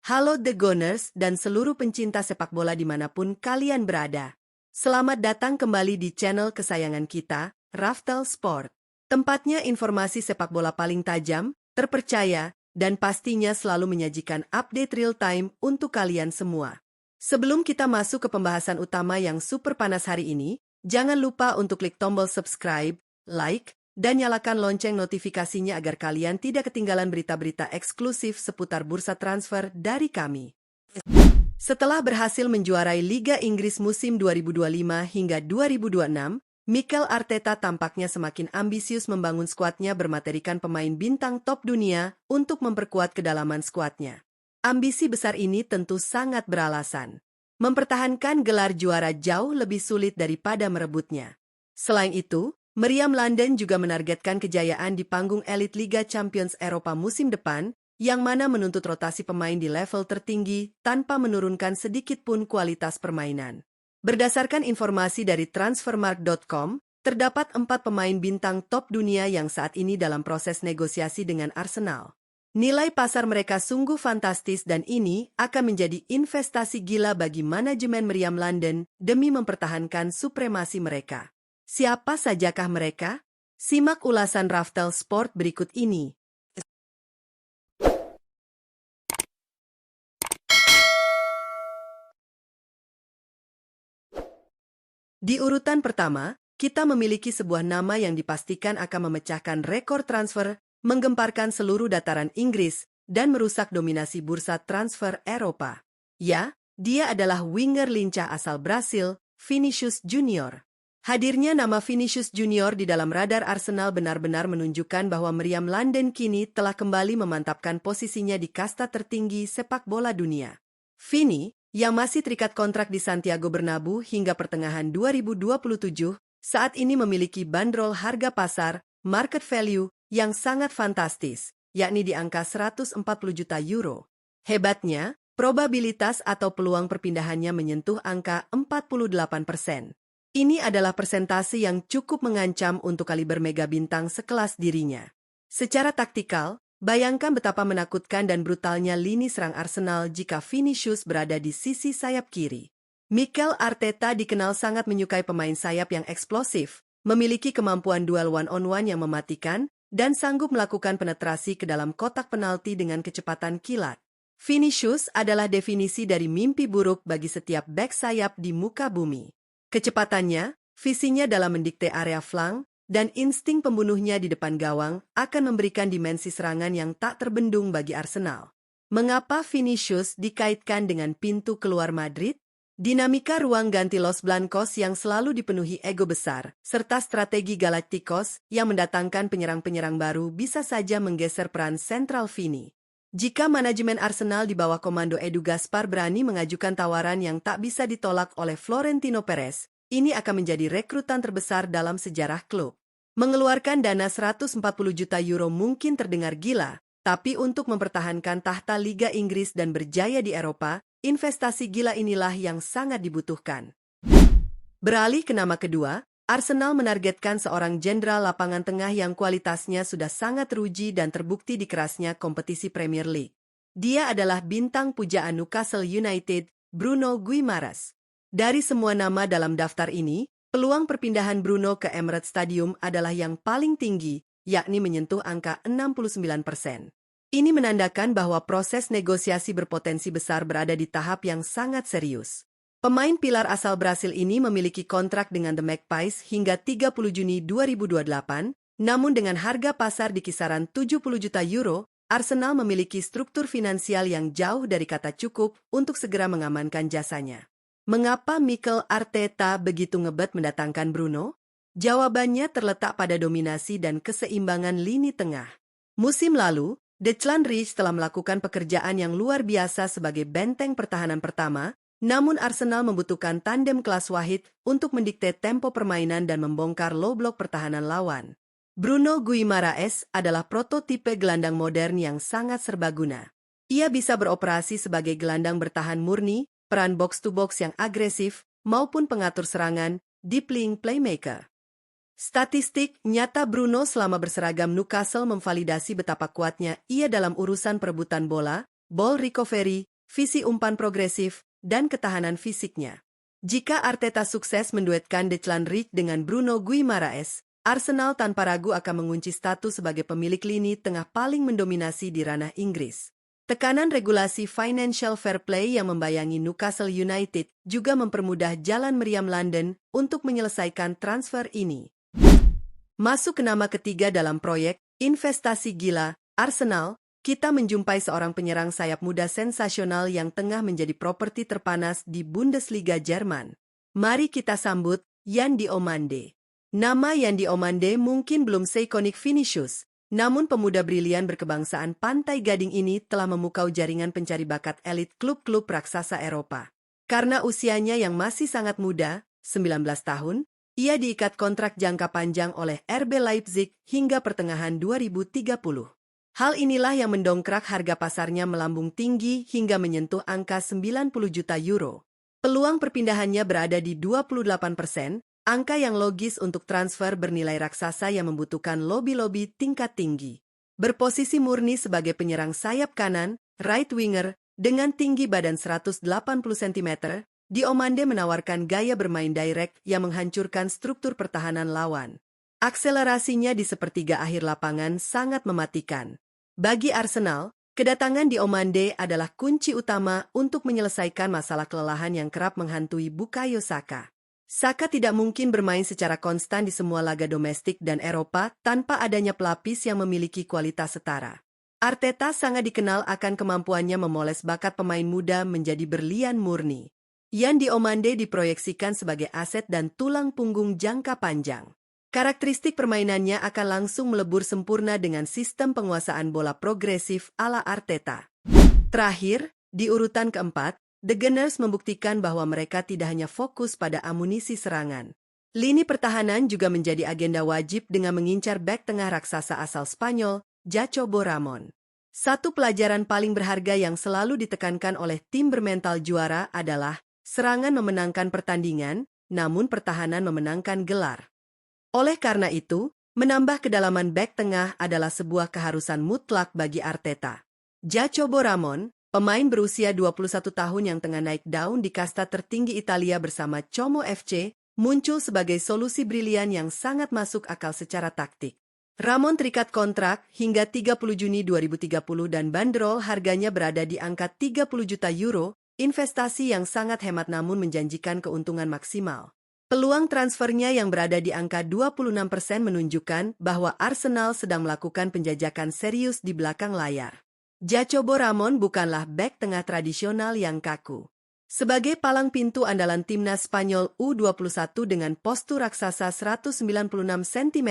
Halo The Gunners dan seluruh pencinta sepak bola dimanapun kalian berada. Selamat datang kembali di channel kesayangan kita, Raftel Sport. Tempatnya informasi sepak bola paling tajam, terpercaya, dan pastinya selalu menyajikan update real time untuk kalian semua. Sebelum kita masuk ke pembahasan utama yang super panas hari ini, jangan lupa untuk klik tombol subscribe, like, dan nyalakan lonceng notifikasinya agar kalian tidak ketinggalan berita-berita eksklusif seputar bursa transfer dari kami. Setelah berhasil menjuarai Liga Inggris musim 2025 hingga 2026, Mikel Arteta tampaknya semakin ambisius membangun skuadnya bermaterikan pemain bintang top dunia untuk memperkuat kedalaman skuadnya. Ambisi besar ini tentu sangat beralasan. Mempertahankan gelar juara jauh lebih sulit daripada merebutnya. Selain itu, Meriam London juga menargetkan kejayaan di panggung elit Liga Champions Eropa musim depan, yang mana menuntut rotasi pemain di level tertinggi tanpa menurunkan sedikit pun kualitas permainan. Berdasarkan informasi dari Transfermarkt.com, terdapat 4 pemain bintang top dunia yang saat ini dalam proses negosiasi dengan Arsenal. Nilai pasar mereka sungguh fantastis dan ini akan menjadi investasi gila bagi manajemen Meriam London demi mempertahankan supremasi mereka. Siapa sajakah mereka? Simak ulasan Raftel Sport berikut ini. Di urutan pertama, kita memiliki sebuah nama yang dipastikan akan memecahkan rekor transfer, menggemparkan seluruh dataran Inggris, dan merusak dominasi bursa transfer Eropa. Ya, dia adalah winger lincah asal Brasil, Vinicius Junior. Hadirnya nama Vinicius Junior di dalam radar Arsenal benar-benar menunjukkan bahwa Meriam London kini telah kembali memantapkan posisinya di kasta tertinggi sepak bola dunia. Vini, yang masih terikat kontrak di Santiago Bernabeu hingga pertengahan 2027, saat ini memiliki bandrol harga pasar, market value, yang sangat fantastis, yakni di angka 140 juta euro. Hebatnya, probabilitas atau peluang perpindahannya menyentuh angka 48%. Ini adalah persentase yang cukup mengancam untuk kaliber mega bintang sekelas dirinya. Secara taktikal, bayangkan betapa menakutkan dan brutalnya lini serang Arsenal jika Vinicius berada di sisi sayap kiri. Mikel Arteta dikenal sangat menyukai pemain sayap yang eksplosif, memiliki kemampuan duel one-on-one yang mematikan, dan sanggup melakukan penetrasi ke dalam kotak penalti dengan kecepatan kilat. Vinicius adalah definisi dari mimpi buruk bagi setiap bek sayap di muka bumi. Kecepatannya, visinya dalam mendikte area flank, dan insting pembunuhnya di depan gawang akan memberikan dimensi serangan yang tak terbendung bagi Arsenal. Mengapa Vinicius dikaitkan dengan pintu keluar Madrid? Dinamika ruang ganti Los Blancos yang selalu dipenuhi ego besar, serta strategi Galacticos yang mendatangkan penyerang-penyerang baru bisa saja menggeser peran sentral Vini. Jika manajemen Arsenal di bawah komando Edu Gaspar berani mengajukan tawaran yang tak bisa ditolak oleh Florentino Perez, ini akan menjadi rekrutan terbesar dalam sejarah klub. Mengeluarkan dana 140 juta euro mungkin terdengar gila, tapi untuk mempertahankan tahta Liga Inggris dan berjaya di Eropa, investasi gila inilah yang sangat dibutuhkan. Beralih ke nama kedua, Arsenal menargetkan seorang jenderal lapangan tengah yang kualitasnya sudah sangat teruji dan terbukti di kerasnya kompetisi Premier League. Dia adalah bintang pujaan Newcastle United, Bruno Guimaraes. Dari semua nama dalam daftar ini, peluang perpindahan Bruno ke Emirates Stadium adalah yang paling tinggi, yakni menyentuh angka 69%. Ini menandakan bahwa proses negosiasi berpotensi besar berada di tahap yang sangat serius. Pemain pilar asal Brasil ini memiliki kontrak dengan The Magpies hingga 30 Juni 2028, namun dengan harga pasar di kisaran 70 juta euro, Arsenal memiliki struktur finansial yang jauh dari kata cukup untuk segera mengamankan jasanya. Mengapa Mikel Arteta begitu ngebet mendatangkan Bruno? Jawabannya terletak pada dominasi dan keseimbangan lini tengah. Musim lalu, Declan Rice telah melakukan pekerjaan yang luar biasa sebagai benteng pertahanan pertama, namun Arsenal membutuhkan tandem kelas Wahid untuk mendikte tempo permainan dan membongkar low block pertahanan lawan. Bruno Guimaraes adalah prototipe gelandang modern yang sangat serbaguna. Ia bisa beroperasi sebagai gelandang bertahan murni, peran box-to-box yang agresif, maupun pengatur serangan, deep lying playmaker. Statistik nyata Bruno selama berseragam Newcastle memvalidasi betapa kuatnya ia dalam urusan perebutan bola, ball recovery, visi umpan progresif, dan ketahanan fisiknya. Jika Arteta sukses menduetkan Declan Rice dengan Bruno Guimaraes, Arsenal tanpa ragu akan mengunci status sebagai pemilik lini tengah paling mendominasi di ranah Inggris. Tekanan regulasi financial fair play yang membayangi Newcastle United juga mempermudah jalan meriam London untuk menyelesaikan transfer ini. Masuk ke nama ketiga dalam proyek investasi gila, Arsenal, kita menjumpai seorang penyerang sayap muda sensasional yang tengah menjadi properti terpanas di Bundesliga Jerman. Mari kita sambut Yann Diomande. Nama Yann Diomande mungkin belum seikonik Vinicius, namun pemuda brilian berkebangsaan Pantai Gading ini telah memukau jaringan pencari bakat elit klub-klub raksasa Eropa. Karena usianya yang masih sangat muda, 19 tahun, ia diikat kontrak jangka panjang oleh RB Leipzig hingga pertengahan 2030. Hal inilah yang mendongkrak harga pasarnya melambung tinggi hingga menyentuh angka 90 juta euro. Peluang perpindahannya berada di 28%, angka yang logis untuk transfer bernilai raksasa yang membutuhkan lobi-lobi tingkat tinggi. Berposisi murni sebagai penyerang sayap kanan, right winger, dengan tinggi badan 180 cm, Diomande menawarkan gaya bermain direct yang menghancurkan struktur pertahanan lawan. Akselerasinya di sepertiga akhir lapangan sangat mematikan. Bagi Arsenal, kedatangan Diomande adalah kunci utama untuk menyelesaikan masalah kelelahan yang kerap menghantui Bukayo Saka. Saka tidak mungkin bermain secara konstan di semua laga domestik dan Eropa tanpa adanya pelapis yang memiliki kualitas setara. Arteta sangat dikenal akan kemampuannya memoles bakat pemain muda menjadi berlian murni. Yann Diomande diproyeksikan sebagai aset dan tulang punggung jangka panjang. Karakteristik permainannya akan langsung melebur sempurna dengan sistem penguasaan bola progresif ala Arteta. Terakhir, di urutan keempat, The Gunners membuktikan bahwa mereka tidak hanya fokus pada amunisi serangan. Lini pertahanan juga menjadi agenda wajib dengan mengincar bek tengah raksasa asal Spanyol, Jacobo Ramon. Satu pelajaran paling berharga yang selalu ditekankan oleh tim bermental juara adalah serangan memenangkan pertandingan, namun pertahanan memenangkan gelar. Oleh karena itu, menambah kedalaman bek tengah adalah sebuah keharusan mutlak bagi Arteta. Jacobo Ramon, pemain berusia 21 tahun yang tengah naik daun di kasta tertinggi Italia bersama Como FC, muncul sebagai solusi brilian yang sangat masuk akal secara taktik. Ramon terikat kontrak hingga 30 Juni 2030 dan bandrol harganya berada di angka 30 juta euro, investasi yang sangat hemat namun menjanjikan keuntungan maksimal. Peluang transfernya yang berada di angka 26% menunjukkan bahwa Arsenal sedang melakukan penjajakan serius di belakang layar. Jacobo Ramon bukanlah bek tengah tradisional yang kaku. Sebagai palang pintu andalan timnas Spanyol U21 dengan postur raksasa 196 cm,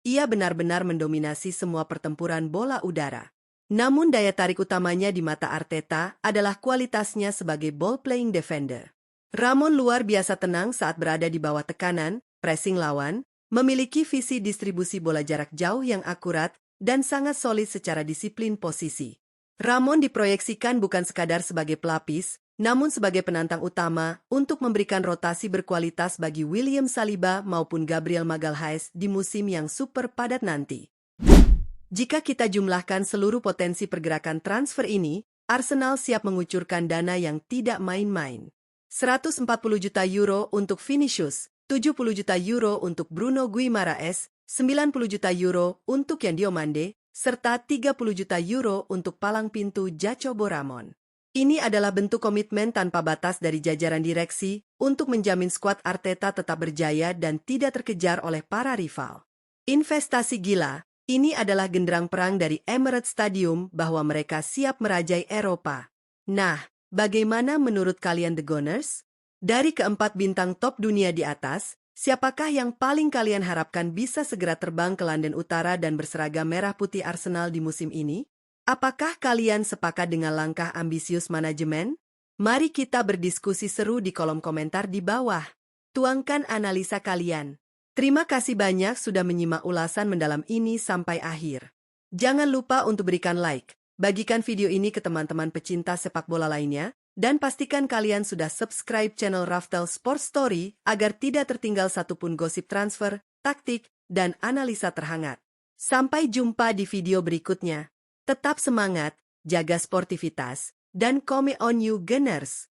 ia benar-benar mendominasi semua pertempuran bola udara. Namun daya tarik utamanya di mata Arteta adalah kualitasnya sebagai ball-playing defender. Ramon luar biasa tenang saat berada di bawah tekanan, pressing lawan, memiliki visi distribusi bola jarak jauh yang akurat, dan sangat solid secara disiplin posisi. Ramon diproyeksikan bukan sekadar sebagai pelapis, namun sebagai penantang utama untuk memberikan rotasi berkualitas bagi William Saliba maupun Gabriel Magalhaes di musim yang super padat nanti. Jika kita jumlahkan seluruh potensi pergerakan transfer ini, Arsenal siap mengucurkan dana yang tidak main-main. 140 juta euro untuk Vinicius, 70 juta euro untuk Bruno Guimaraes, 90 juta euro untuk Yann Diomande, serta 30 juta euro untuk palang pintu Jacobo Ramon. Ini adalah bentuk komitmen tanpa batas dari jajaran direksi untuk menjamin skuad Arteta tetap berjaya dan tidak terkejar oleh para rival. Investasi gila, ini adalah genderang perang dari Emirates Stadium bahwa mereka siap merajai Eropa. Nah, bagaimana menurut kalian The Gunners? Dari keempat bintang top dunia di atas, siapakah yang paling kalian harapkan bisa segera terbang ke London Utara dan berseragam merah putih Arsenal di musim ini? Apakah kalian sepakat dengan langkah ambisius manajemen? Mari kita berdiskusi seru di kolom komentar di bawah. Tuangkan analisa kalian. Terima kasih banyak sudah menyimak ulasan mendalam ini sampai akhir. Jangan lupa untuk berikan like, bagikan video ini ke teman-teman pecinta sepak bola lainnya, dan pastikan kalian sudah subscribe channel Raftel Sports Story agar tidak tertinggal satupun gosip transfer, taktik, dan analisa terhangat. Sampai jumpa di video berikutnya. Tetap semangat, jaga sportivitas, dan Come On You Gunners.